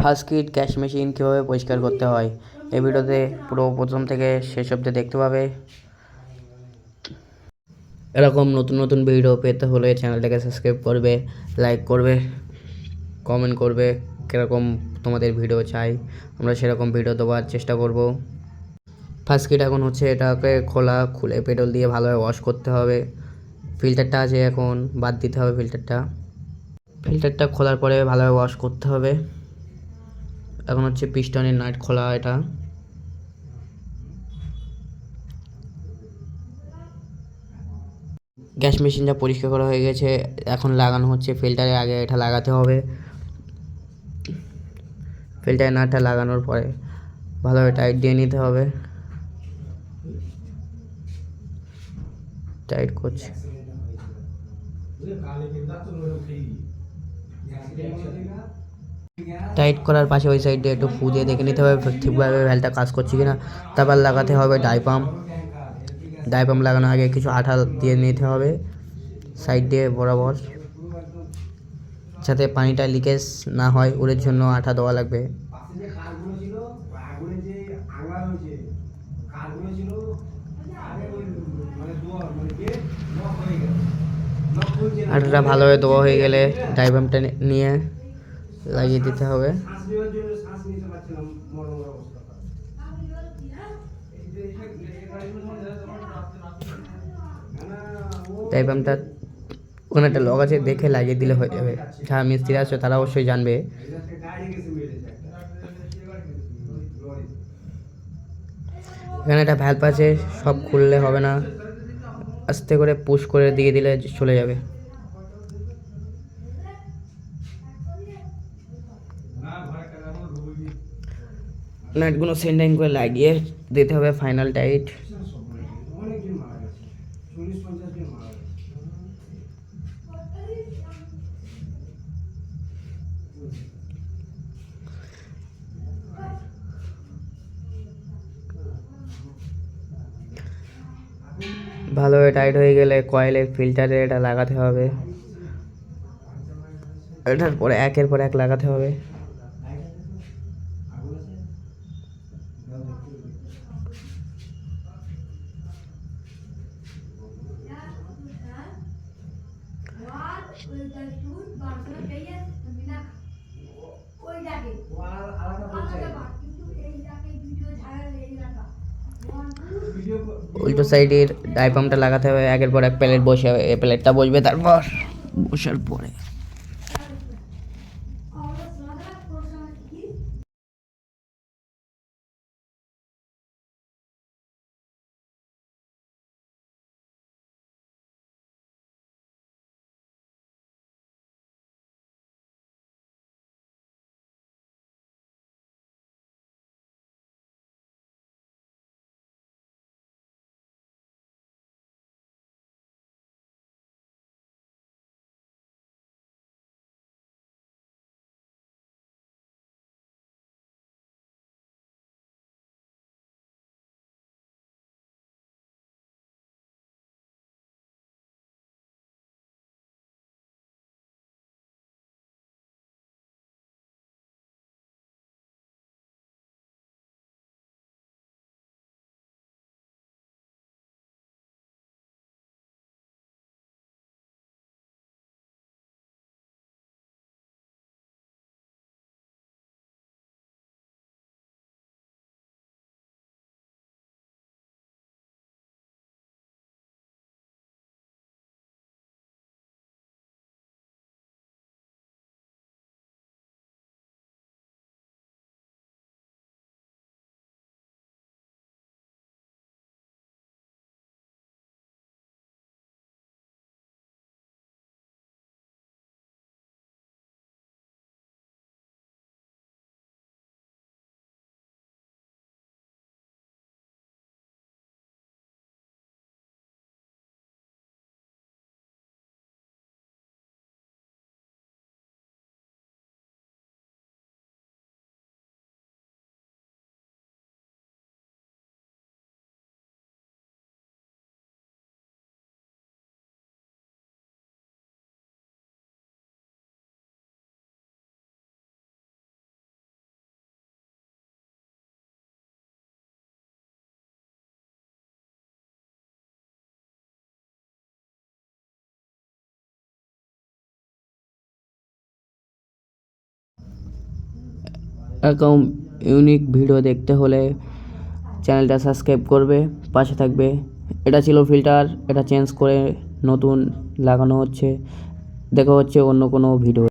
First kit cash machine কীভাবে পরিষ্কার করতে হয় এই ভিডিওতে পুরো প্রথম থেকে শেষ অবধি দেখতে পাবে। এরকম নতুন নতুন ভিডিও পেতে হলে চ্যানেলটাকে সাবস্ক্রাইব করবে, লাইক করবে, কমেন্ট করবে কীরকম তোমাদের ভিডিও চাই, আমরা সেরকম ভিডিও দেওয়ার চেষ্টা করব। ফার্স্ট কিট এখন হচ্ছে এটাকে খুলে পেট্রোল দিয়ে ভালোভাবে ওয়াশ করতে হবে। ফিল্টারটা আছে এখন বাদ দিতে হবে। ফিল্টারটা খোলার পরে ভালোভাবে ওয়াশ করতে হবে। এখন হচ্ছে পিস্টনের নাট খোলা। এটা গ্যাস মেশিনটা পরিষ্কার করা হয়ে গেছে, এখন লাগানো হচ্ছে ফিল্টারে। আগে এটা লাগাতে হবে। ফিল্টারের নাটটা লাগানোর পরে ভালোভাবে টাইট দিয়ে নিতে হবে। টাইট করছে। টাইট করার পাশে ওই সাইডে একটু ফু দিয়ে দেখে নিতে হবে ঠিকভাবে ভ্যালটা কাজ করছে কিনা। তারপর লাগাতে হবে ডাই পাম্প লাগানোর আগে কিছু আঠা দিয়ে নিতে হবে সাইড দিয়ে বরাবর, যাতে পানিটা লিকেজ না হয়। ওর জন্য আঠা দেওয়া লাগবে। আঠাটা ভালোভাবে দেওয়া হয়ে গেলে ডাই পাম্পটা নিয়ে লাগিয়ে দিতে হবে। ডাই পাম্পটা ওখানে একটা লক আছে, দেখে লাগিয়ে দিলে হয়ে যাবে। যারা মিস্ত্রি আছে তারা অবশ্যই জানবে। এখানে একটা ভ্যালভ আছে, সব খুললে হবে না, আস্তে করে পুশ করে দিয়ে দিলে চলে যাবে। নাটগুলো সেন্টারিং করে লাগিয়ে দিতে হবে ফাইনাল টাইট। ভালোভাবে টাইট হয়ে গেলে কয়েলের ফিল্টারে এটা লাগাতে হবে। এটার পরে একের পর এক লাগাতে হবে। উল্টো সাইডের ডাই পাম্পটা লাগাতে হবে। একের পর এক প্লেট বসে হবে, এই প্লেটটা বসবে, তারপর বসার পরে এরকম ইউনিক ভিডিও দেখতে হলে চ্যানেলটা সাবস্ক্রাইব করবে, পাশে থাকবে। এটা ছিল ফিল্টার, এটা চেঞ্জ করে নতুন লাগানো হচ্ছে। দেখা হচ্ছে অন্য কোনো ভিডিও।